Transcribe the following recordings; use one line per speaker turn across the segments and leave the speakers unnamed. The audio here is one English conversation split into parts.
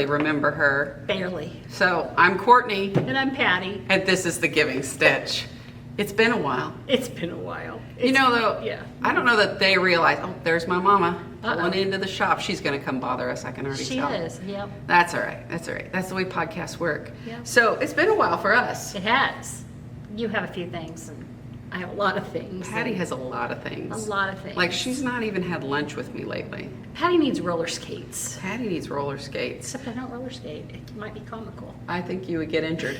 barely remember her.
Barely.
So I'm Kourtney.
And I'm Patty.
And this is The Giving Stitch. It's been a while.
It's been a while.
You know, though,
yeah.
I don't know that they realize, oh, there's my mama
Uh-oh.
pulling into the shop. She's going to come bother us. I can already tell.
She is, yep.
That's all right. That's all right. That's the way podcasts work.
Yep.
So it's been a while for us.
It has. You have a few things, and I have a lot of things.
Patty has a lot of things.
A lot of things.
Like, she's not even had lunch with me lately.
Patty needs roller skates.
Patty needs roller skates.
Except I don't roller skate. It might be comical.
I think you would get injured.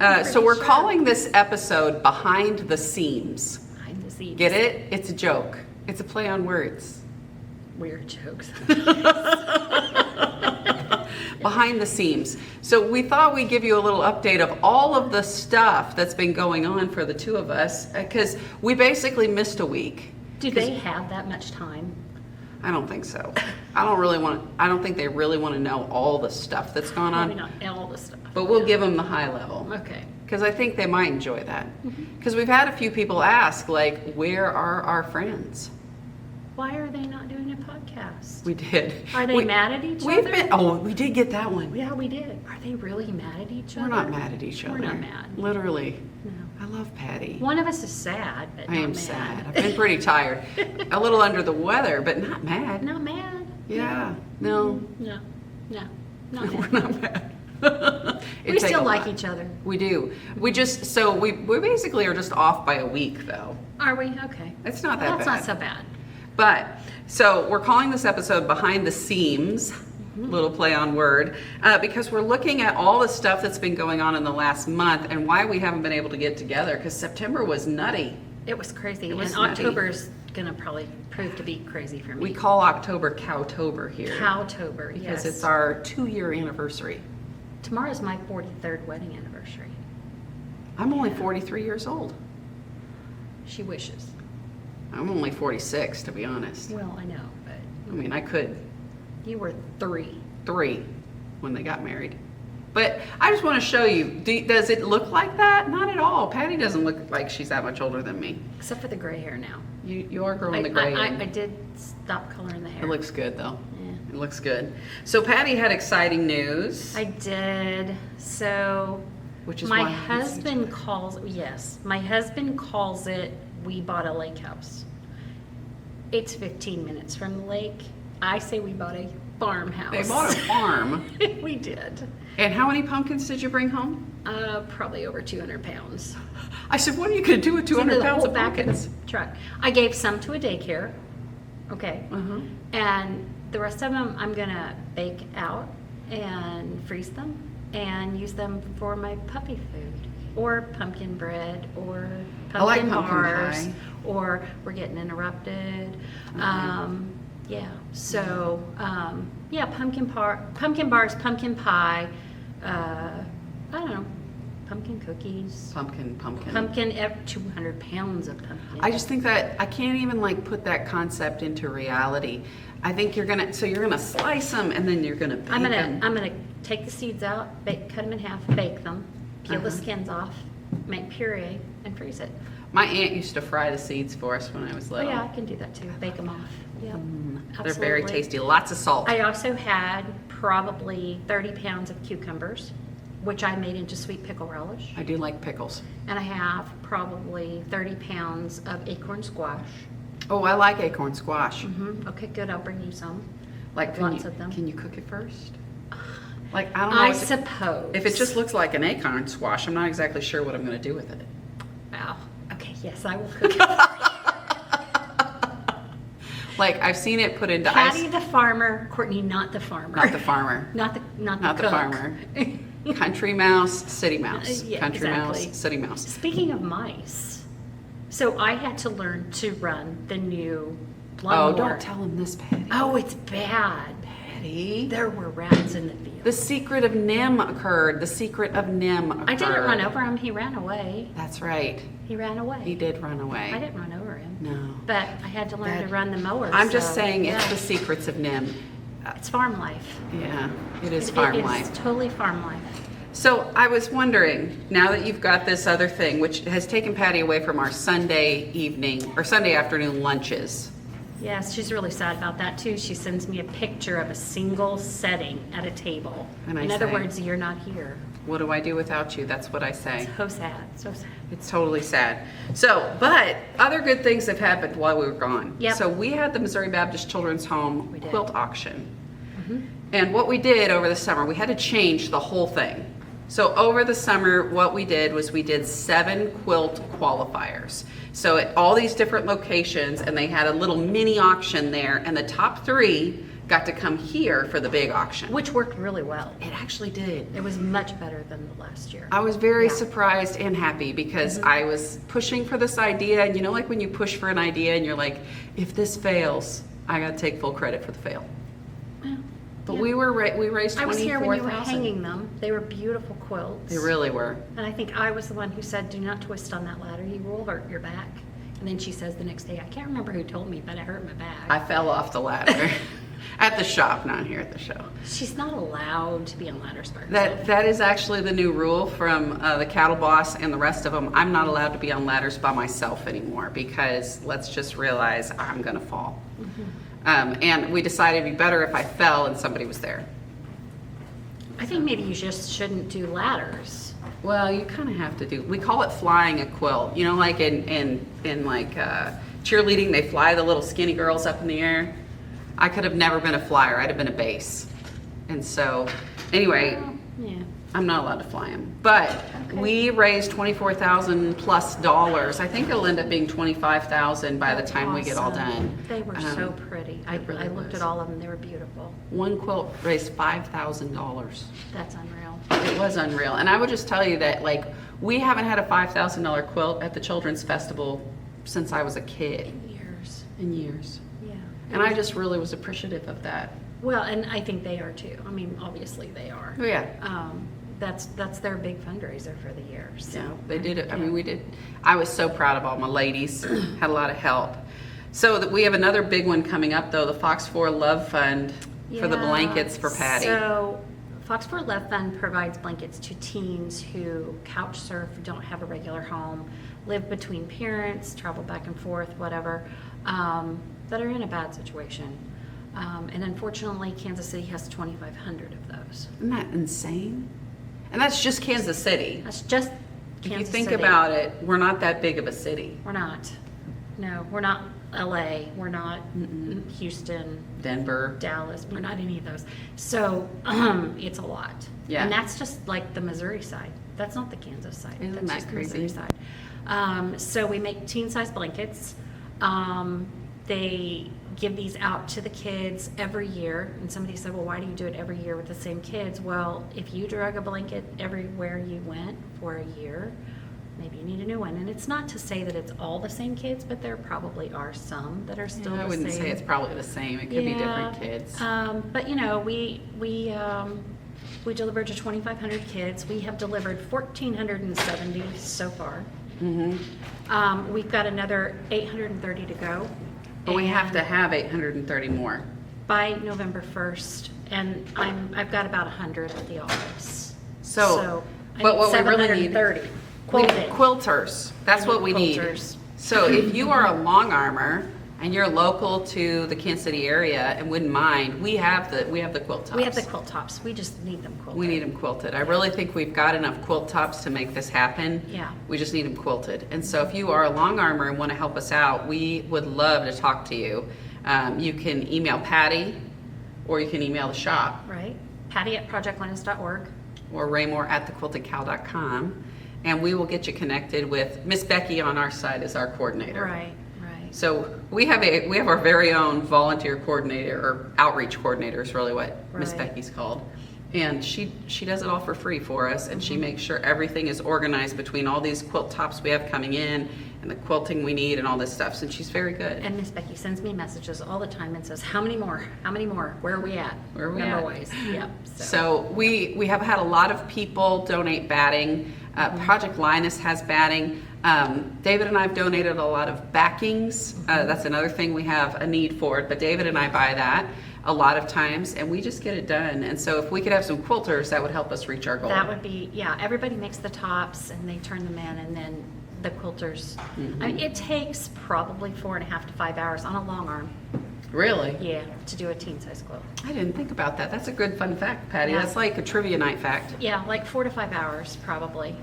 I'm
So
pretty
we're
sure.
calling this episode Behind the Seams.
Behind the scenes.
Get it? It's a joke. It's a play on words.
Weird jokes.
Behind the seams. So we thought we'd give you a little update of all of the stuff that's been going on for the two of us, because we basically missed a week.
Do they have that much time?
I don't think so. I don't think they really want to know all the stuff that's gone
Maybe
on,
not all the stuff.
but we'll
Yeah.
give them the high level.
Okay.
Because I think they might enjoy that.
Mm-hmm.
Because we've had a few people ask, like, where are our friends?
Why are they not doing a podcast?
We did.
Are they mad at each
We've
other?
we did get that one.
Yeah, we did. Are they really mad at each
We're
other?
not mad at each other.
We're not mad.
Literally.
No.
I love Patty.
One of us is sad, but
I
not
am
mad.
sad. I've been pretty tired. A little under the weather, but not mad.
Not mad.
Yeah. No.
No. No. Not
We're
mad.
not mad.
We still like each other.
We do. We basically are just off by a week, though.
Are we? Okay.
It's not that
That's
bad.
not so bad.
But, so we're calling this episode Behind the Seams, little play on word, because we're looking at all the stuff that's been going on in the last month and why we haven't been able to get together, because September was nutty.
It was crazy.
It was
and
nutty.
October's going to probably prove to be crazy for me.
We call October Cowtober here.
Cowtober,
Because
yes.
it's our 2-year anniversary.
Tomorrow's my 43rd wedding anniversary.
I'm only 43 years old.
She wishes.
I'm only 46, to be honest.
Well, I know, but
I mean, I could
you were 3.
3 when they got married. But I just want to show you, does it look like that? Not at all. Patty doesn't look like she's that much older than me.
Except for the gray hair now.
You are growing the gray in.
I did stop coloring the hair.
It looks good, though.
Yeah.
It looks good. So Patty had exciting news.
I did. So
Which is
my
why I haven't seen
husband
you.
my husband calls it, we bought a lake house. It's 15 minutes from the lake. I say we bought a farmhouse.
They bought a farm.
We did.
And how many pumpkins did you bring home?
Probably over 200 pounds.
I said, what are you going to do with 200
Into the
pounds
whole
of
back
pumpkins?
of the truck. I gave some to a daycare. Okay.
Uh-huh.
And the rest of them I'm gonna bake out and freeze them and use them for my puppy food, or pumpkin bread, or
I like
pumpkin
pumpkin
bars,
pie.
or we're getting interrupted. Yeah. So yeah, pumpkin bars, pumpkin pie. I don't know, pumpkin cookies.
Pumpkin.
200 pounds of pumpkin.
I just think that I can't even like put that concept into reality. I think you're gonna slice them and then you're gonna bake
I'm
them.
gonna take the seeds out, cut them in half, bake them, peel the
Uh-huh.
skins off, make puree, and freeze it.
My aunt used to fry the seeds for us when I was
Oh
little.
yeah, I can do that too. Bake them off. Yeah,
They're very
absolutely.
tasty. Lots of salt.
I also had probably 30 pounds of cucumbers, which I made into sweet pickle relish,
I do like pickles.
and I have probably 30 pounds of acorn squash.
Oh, I like acorn squash.
Okay, good. I'll bring you some.
Like,
Lots of them.
Can you cook it first? Like, I don't know.
I
if it-
suppose.
If it just looks like an acorn squash, I'm not exactly sure what I'm going to do with it.
Wow. Okay. Yes, I will cook it.
Like, I've seen it put into
Patty
ice.
the farmer, Kourtney not the farmer.
Not the farmer.
Not the
Not the
cook.
farmer. Country mouse, city mouse.
Yeah,
Country
exactly.
mouse, city mouse.
Speaking of mice, so I had to learn to run the new
Oh,
lawnmower.
don't tell him this, Patty.
Oh, it's bad.
Patty.
There were rats in the field.
The secret of Nim occurred. The secret of Nim occurred.
I didn't run over him. He ran away.
That's right.
He ran away.
He did run away.
I didn't run over him.
No.
But I had to learn to run the mower.
I'm just
so,
saying it's
yeah.
the secrets of Nim.
It's farm life.
Yeah, it is farm
It
life.
is totally farm life.
So I was wondering, now that you've got this other thing, which has taken Patty away from our Sunday evening or Sunday afternoon lunches,
Yes, she's really sad about that too. She sends me a picture of a single setting at a table.
And I
In other
say,
words, you're not here.
What do I do without you? That's what I say.
So sad, so sad.
It's totally sad. So, but other good things have happened while we were gone.
Yep.
So we had the Missouri Baptist Children's Home
We did.
quilt auction.
Mhm.
And what we did over the summer, we had to change the whole thing. So over the summer, what we did was we did 7 quilt qualifiers. So at all these different locations, and they had a little mini auction there, and the top 3 got to come here for the big auction.
Which worked really well.
It actually did.
It was much better than the last year.
I was very
Yeah.
surprised and happy because I was pushing for this idea, and you know, like when you push for an idea and you're like, if this fails, I got to take full credit for the fail.
Well,
But
yeah.
we raised
I was here when you were
24,000.
hanging them. They were beautiful quilts.
They really were.
And I think I was the one who said, do not twist on that ladder. You will hurt your back. And then she says the next day, I can't remember who told me, but I hurt my back.
I fell off the ladder at the shop, not here at the show.
She's not allowed to be on ladders by herself.
That is actually the new rule from the cattle boss and the rest of them. I'm not allowed to be on ladders by myself anymore because let's just realize I'm gonna fall. And we decided it'd be better if I fell and somebody was there.
I think maybe you just shouldn't do ladders.
Well, you kind of have to do. We call it flying a quilt. You know, like in like cheerleading, they fly the little skinny girls up in the air. I could have never been a flyer. I'd have been a base. And so, anyway,
Well, yeah.
I'm not allowed to fly them. But we raised $24,000 plus. I think it'll end up being $25,000 by the time we get all
Awesome.
done.
They were so pretty. I
really
looked
was.
at all of them. They were beautiful.
One quilt raised $5,000.
That's unreal.
It was unreal. And I would just tell you that, like, we haven't had a $5,000 quilt at the Children's Festival since I was a kid.
In years.
In years.
Yeah.
And I just really was appreciative of that.
Well, and I think they are too. I mean, obviously they are.
Oh, yeah.
That's their big fundraiser for the year. So
Yeah, they did it. I
yeah.
mean, we did. I was so proud of all my ladies. Had a lot of help. So that we have another big one coming up, though, the Fox 4 Love Fund for the
Yeah.
blankets for Patty.
So Fox 4 Love Fund provides blankets to teens who couch surf, don't have a regular home, live between parents, travel back and forth, whatever, that are in a bad situation. And unfortunately, Kansas City has 2,500 of those.
Isn't that insane? And that's just Kansas City.
That's just
If you
Kansas
think
City.
about it, we're not that big of a city.
We're not. No, we're not LA. We're not Houston,
Denver.
Dallas. We're not any of those. So it's a lot.
Yeah.
And that's just like the Missouri side. That's not the Kansas side.
Isn't
That's
that
just the
crazy?
Missouri side. So we make teen-size blankets. They give these out to the kids every year. And somebody said, well, why do you do it every year with the same kids? Well, if you drug a blanket everywhere you went for a year, maybe you need a new one. And it's not to say that it's all the same kids, but there probably are some that are still
I
the
wouldn't
same.
say it's probably the same. It could be different
Yeah.
kids.
But you know, we delivered to 2,500 kids. We have delivered 1,470 so far. We've got another 830 to go.
But we have
And
to have 830 more.
by November 1st, and I've got about 100 at the office.
So,
I
but
need
what we really need-
730
We need
quilted.
quilters. That's
I
what we need.
quilters.
So if you are a long armor and you're local to the Kansas City area and wouldn't mind, we have the quilt tops.
We have the quilt tops. We just need them quilted.
We need them quilted. I really think we've got enough quilt tops to make this happen.
Yeah.
We just need them quilted. And so if you are a long armor and want to help us out, we would love to talk to you. You can email Patty, or you can email the shop,
Right? Patty@projectlinus.org.
or Raymore@quiltedcow.com, and we will get you connected with Miss Becky on our side as our coordinator.
Right, right.
So we have our very own volunteer coordinator, or outreach coordinator is really what Miss
Right.
Becky's called. And she does it all for free for us, and she makes sure everything is organized between all these quilt tops we have coming in and the quilting we need and all this stuff. So she's very good.
And Miss Becky sends me messages all the time and says, how many more? How many more? Where are we at?
Where are we at?
Number-wise. Yep.
So we have had a lot of people donate batting. Project Linus has batting. David and I have donated a lot of backings. That's another thing we have a need for, but David and I buy that a lot of times, and we just get it done. And so if we could have some quilters, that would help us reach our goal.
That would be, yeah, everybody makes the tops and they turn them in, and then the quilters. I mean, it takes probably 4.5 to 5 hours on a long arm,
Really?
yeah, to do a teen size quilt.
I didn't think about that. That's a good fun fact, Patty.
Yeah.
That's like a trivia night fact.
Yeah, like 4 to 5 hours probably,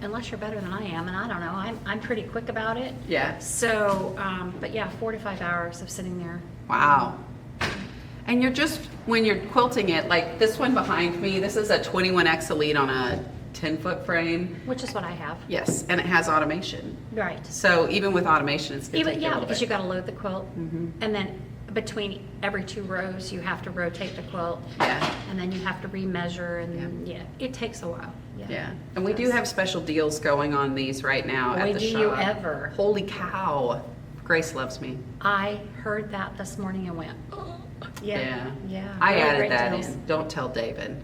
unless you're better than I am, and I don't know, I'm pretty quick about it.
Yeah.
So, but yeah, 4 to 5 hours of sitting there.
Wow. And you're just, when you're quilting it, like this one behind me, this is a 21X Elite on a 10-foot frame.
Which is what I have.
Yes, and it has automation.
Right.
So even with automation, it's going to
Even,
take you a
yeah,
little
because
bit.
you gotta load the quilt, and then between every 2 rows, you have to rotate the quilt.
Yeah.
And then you have to remeasure, and yeah, it takes a while.
Yeah, and we do have special deals going on these right now at
Boy,
the
do
shop.
you ever.
Holy cow. Grace loves me.
I heard that this morning and went, oh, yeah.
I
really
added
great
that
deals.
in. Don't tell David.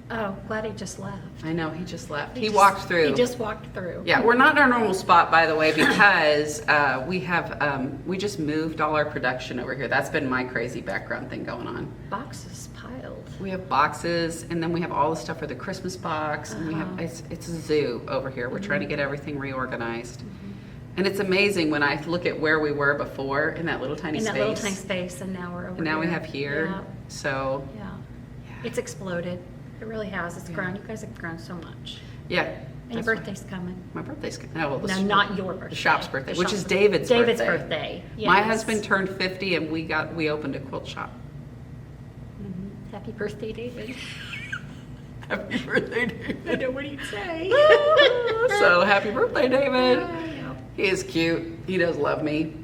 Oh, glad he just left.
I know, he just left. He
just-
walked through.
He just walked through.
Yeah, we're not in our normal spot, by the way, because we have, we just moved all our production over here. That's been my crazy background thing going on.
Boxes piled.
We have boxes, and then we have all the stuff for the Christmas box, and we have, it's a zoo over here. We're trying to get everything reorganized. And it's amazing when I look at where we were before in that little tiny
In
space.
that little tiny space, and now we're over
And now we
here.
have here,
Yeah.
so,
Yeah. It's exploded. It really has. It's grown. You guys have grown so much.
yeah.
And your
that's why-
birthday's coming.
My birthday's, well,
No, not your birthday.
the shop's birthday,
The
which
shop's
is
birthday.
David's birthday.
David's birthday.
My
Yes.
husband turned 50 and we opened a quilt shop.
Happy birthday, David.
Happy birthday, David.
I know what he'd say.
So happy birthday, David.
Yeah.
He is cute. He does love me.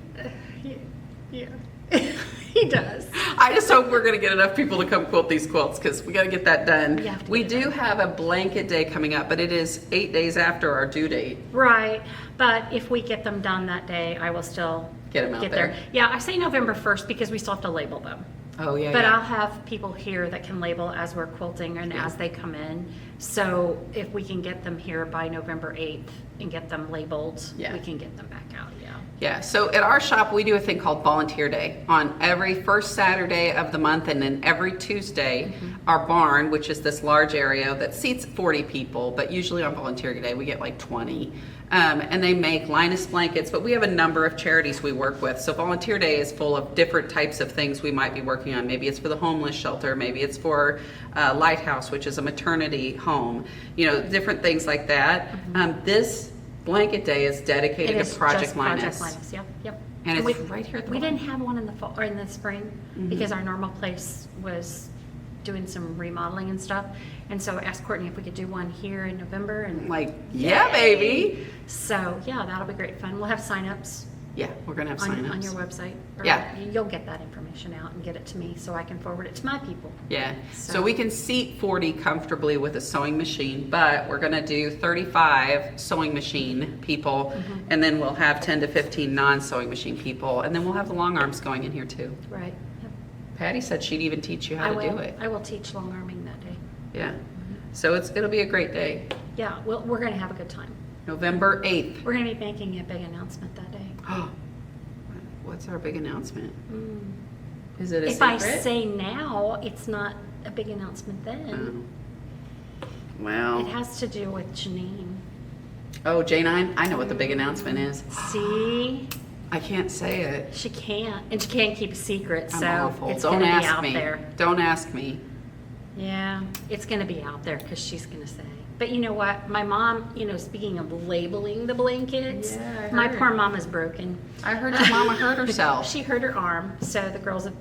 Yeah. He does.
I just hope we're going to get enough people to come quilt these quilts because we got to get that done.
You have to
We
get it
do have a blanket day coming up, but it is 8 days after our due date.
Right. But if we get them done that day, I will still
Get 'em out there.
Yeah, I say November 1st because we still have to label them.
Oh, yeah.
But
yeah.
I'll have people here that can label as we're quilting and as they come in. So if we can get them here by November 8th and get them labeled,
Yeah.
we can get them back out, yeah.
Yeah, so at our shop, we do a thing called Volunteer Day on every first Saturday of the month, and then every Tuesday, our barn, which is this large area that seats 40 people, but usually on Volunteer Day, we get like 20. And they make Linus blankets, but we have a number of charities we work with. So Volunteer Day is full of different types of things we might be working on. Maybe it's for the homeless shelter, maybe it's for Lighthouse, which is a maternity home, you know, different things like that. This Blanket Day is dedicated
It
to
is
Project
just
Linus.
Project Linus, yep.
And it's
we,
right here at the
We
bottom.
didn't have one in the fall or in the spring because our normal place was doing some remodeling and stuff. And so I asked Kourtney if we could do one here in November, and
Like, yeah,
Yay.
baby.
So yeah, that'll be great fun. We'll have signups
Yeah, we're gonna have
on
signups.
your website. Or
Yeah.
You'll get that information out and get it to me so I can forward it to my people.
Yeah, so
So-
we can seat 40 comfortably with a sewing machine, but we're gonna do 35 sewing machine people, and then we'll have 10 to 15 non-sewing machine people, and then we'll have the long arms going in here too.
Right. Yep.
Patty said she'd even teach you how to do it.
I will teach long arming that day.
Yeah, so it'll be a great day.
Yeah, we're going to have a good time.
November 8th.
We're going to be making a big announcement that day.
What's our big announcement?
Mm.
Is it a
If
secret?
I say now, it's not a big announcement then.
Oh. Well,
It has to do with Janine.
oh, J9, I know what the big announcement is.
See,
I can't say it.
she can't, and she can't keep a secret,
I'm
so
awful.
it's
Don't
going to be
ask
out
me.
there.
Don't ask me.
Yeah, it's going to be out there because she's going to say. But you know what? My mom, speaking of labeling the blankets,
Yeah, I
my
heard.
poor mama's broken.
I heard your mama hurt herself.
She hurt her arm, so the girls have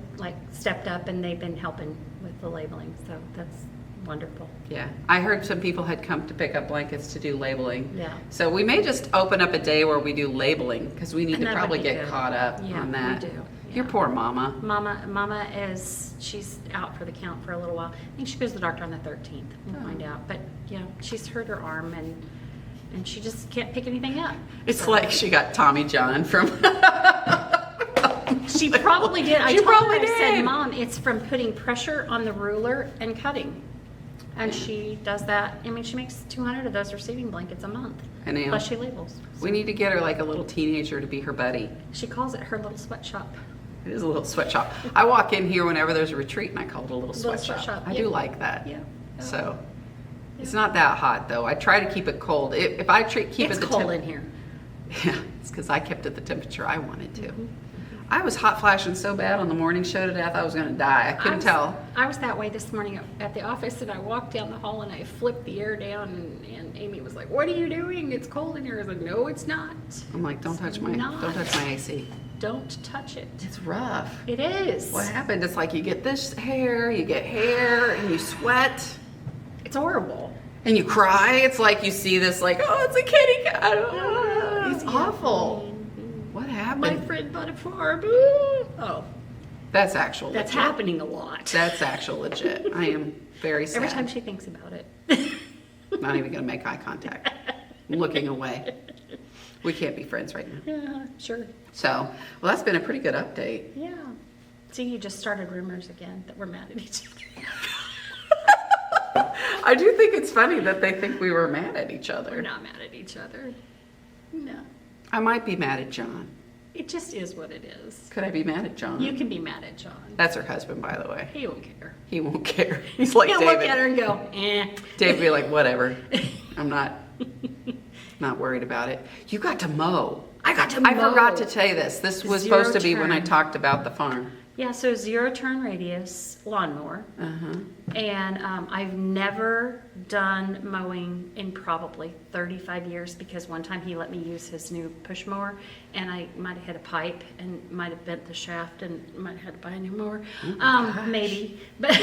stepped up and they've been helping with the labeling. So that's wonderful.
Yeah, I heard some people had come to pick up blankets to do labeling.
Yeah.
So we may just open up a day where we do labeling because we need
And
to
that would
probably
be
get
good.
caught up
Yeah,
on
we
that.
do,
Your
yeah.
poor mama.
Mama she's out for the count for a little while. I think she goes to the doctor on the 13th. We'll
Oh.
find out. But she's hurt her arm and she just can't pick anything up.
It's
So-
like she got Tommy John from.
She probably did. I
She
told her,
probably
I said,
did.
Mom, it's from putting pressure on the ruler and cutting. And she does that. I mean, she makes 200 of those receiving blankets a month.
I know.
Plus she labels.
We need to get her like a little teenager to be her buddy.
She calls it her little sweatshop.
It is a little sweatshop. I walk in here whenever there's a retreat and I call it a little
Little
sweatshop.
sweatshop,
I
yeah.
do like that.
Yeah.
So, It's not that hot though. I try to keep it cold. If I keep
It's
it the
cold in here.
Yeah, it's because I kept it the temperature I wanted to. I was hot flashing so bad on the morning show to death, I was going to die. I couldn't tell.
I was that way this morning at the office, and I walked down the hall and I flipped the air down, and Amy was like, "What are you doing? It's cold in here." I was like, "No, it's not."
I'm like, don't touch my AC.
Don't touch it.
It's rough.
It is.
What happened? It's like you get this hair, you get hair, and you sweat,
It's horrible.
and you cry. It's like you see this, like, oh, it's a kitty cat. It's
Yeah.
awful. What
My
happened?
friend bought a farm. Ooh. Oh,
That's actual
that's
legit.
happening a lot.
That's actual legit. I am very sad.
Every time she thinks about it.
Not even going to make eye contact. I'm looking away. We can't be friends right now.
Yeah, sure.
So, well, that's been a pretty good update.
Yeah. See, you just started rumors again that we're mad at each other.
I do think it's funny that they think we were mad at each
We're
other.
not mad at each other. No.
I might be mad at John.
It just is what it is.
Could I be mad at John?
You can be mad at John.
That's her husband, by the way.
He won't care.
He won't care. He's like
He'll
David.
look at her and go, eh.
Dave be like, whatever. I'm not worried about it. You got to mow.
I got to mow.
I forgot to tell you this. This was
Zero
supposed to be when I
turn.
talked about the farm.
Yeah, so 0 turn radius lawnmower.
Uh-huh.
And I've never done mowing in probably 35 years because one time he let me use his new push mower and I might have hit a pipe and might have bent the shaft and might have had to buy a new mower.
Gosh.
Maybe. But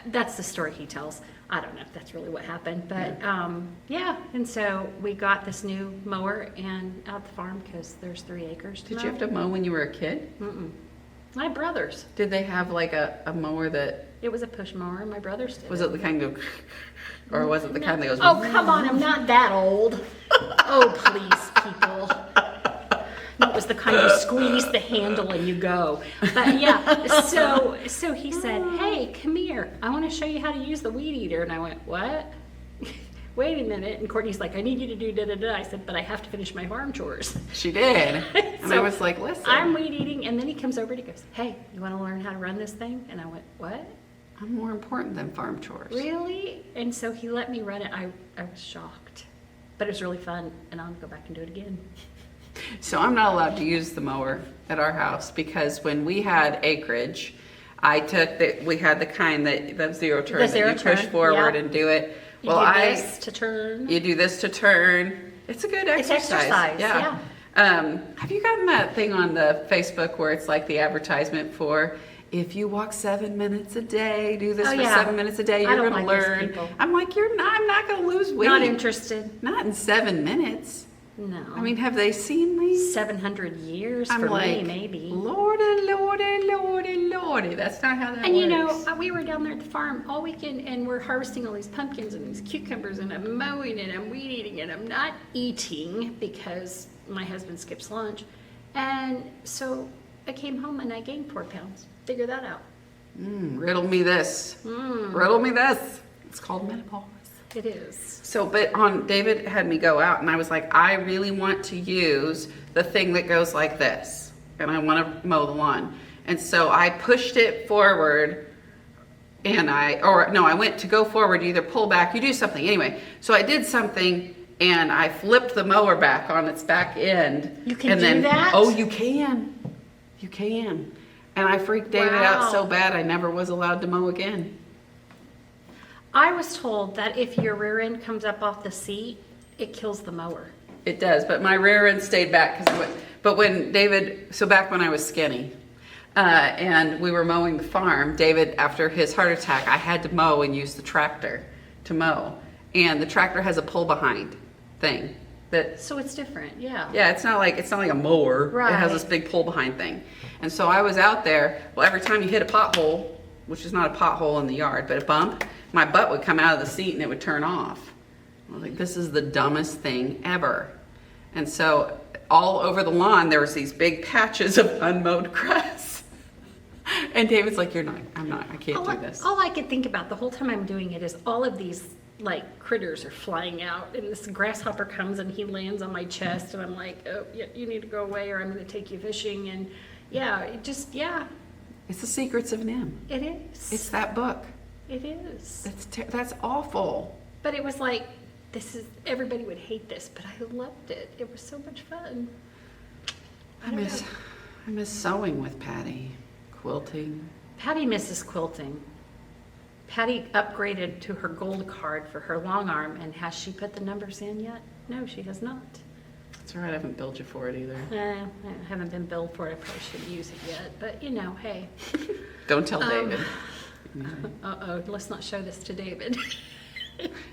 that's the story he tells. I don't know if that's really what happened. But yeah, and so we got this new mower and out the farm because there's 3 acres to
Did
mow.
you have to mow when you were a kid?
Mm-mm. My brothers.
Did they have like a mower that,
It was a push mower and my brothers did
was it the kind of, or was it the kind that goes?
Oh, come on, I'm not that old. Oh, please, people. No, it was the kind you squeeze the handle and you go. But yeah, so he said, "Hey, come here. I want to show you how to use the weed eater." And I went, "What?" Wait a minute. And Courtney's like, "I need you to do da-da-da." I said, "But I have to finish my farm chores."
She did. And I
So
was like, listen.
I'm weed eating. And then he comes over and he goes, "Hey, you want to learn how to run this thing?" And I went, "What?
I'm more important than farm chores.
Really?" And so he let me run it. I was shocked. But it was really fun. And I'm going to go back and do it again.
So I'm not allowed to use the mower at our house because when we had acreage, we had the kind that 0 turn
The
that
zero
you push
turn,
forward
yeah.
and do it.
You do this to turn.
You do this to turn. It's a good exercise.
It's exercise, yeah.
Have you gotten that thing on the Facebook where it's like the advertisement for if you walk 7 minutes a day, do this
Oh,
for
yeah.
7 minutes a day,
I
you're
don't
going to
like those
learn.
people.
I'm like, I'm not going to lose weight.
Not interested.
Not in 7 minutes.
No.
I mean, have they seen me?
700 years
I'm
for
like,
me, maybe.
Lordy, lordy, lordy, lordy. That's not how that
And
works.
you know, we were down there at the farm all weekend and we're harvesting all these pumpkins and these cucumbers and I'm mowing and I'm weed eating and I'm not eating because my husband skips lunch. And so I came home and I gained 4 pounds. Figure that out.
Riddle me this. Riddle me this. It's called menopause.
It is.
So, but David had me go out and I was like, I really want to use the thing that goes like this. And I want to mow the lawn. And so I pushed it forward and I went to go forward, you either pull back, you do something. Anyway, so I did something and I flipped the mower back on its back end.
You can
and
do
then,
that?
Oh, you can. You can. And I freaked David out
Wow.
so bad I never was allowed to mow again.
I was told that if your rear end comes up off the seat, it kills the mower.
It does, but my rear end stayed back but when David, so back when I was skinny, and we were mowing the farm, David, after his heart attack, I had to mow and use the tractor to mow. And the tractor has a pull behind thing that,
So it's different, yeah.
yeah, it's not like a mower.
Right.
It has this big pull behind thing. And so I was out there, well, every time you hit a pothole, which is not a pothole in the yard, but a bump, my butt would come out of the seat and it would turn off. I was like, this is the dumbest thing ever. And so all over the lawn, there was these big patches of unmowed grass. And David's like, I can't do this.
All I could think about the whole time I'm doing it is all of these like critters are flying out and this grasshopper comes and he lands on my chest and I'm like, oh, yeah, you need to go away or I'm going to take you fishing. And yeah,
It's the Secrets of NIM.
it is.
It's that book.
It is.
That's awful.
But it was like, everybody would hate this, but I loved it. It was so much fun.
I miss sewing with Patty, quilting.
Patty misses quilting. Patty upgraded to her gold card for her long arm, and has she put the numbers in yet? No, she has not.
That's all right, I haven't billed you for it either.
I haven't been billed for it. I probably shouldn't use it yet, but hey.
Don't tell David.
Uh-oh, let's not show this to David.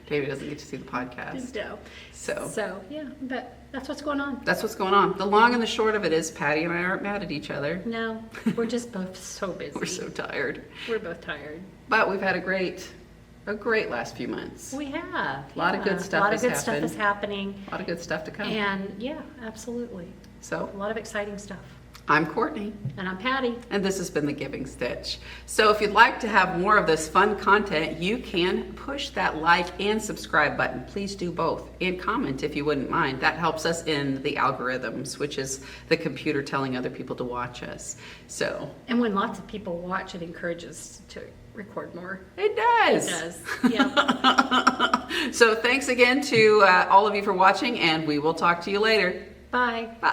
David doesn't get to see the podcast.
No.
So
yeah, but that's what's going on.
that's what's going on. The long and the short of it is Patty and I aren't mad at each other.
No, we're just both so busy.
We're so tired.
We're both tired.
But we've had a great last few months.
We have.
A lot of good stuff has happened.
stuff is happening.
A lot of good stuff to come.
And yeah, absolutely.
So
A lot of exciting stuff.
I'm Kourtney.
And I'm Patty.
And this has been The Giving Stitch. So if you'd like to have more of this fun content, you can push that like and subscribe button. Please do both. And comment if you wouldn't mind. That helps us in the algorithms, which is the computer telling other people to watch us. So
And when lots of people watch, it encourages to record more.
it does.
It does. Yeah.
So thanks again to all of you for watching, and we will talk to you later.
Bye.
Bye.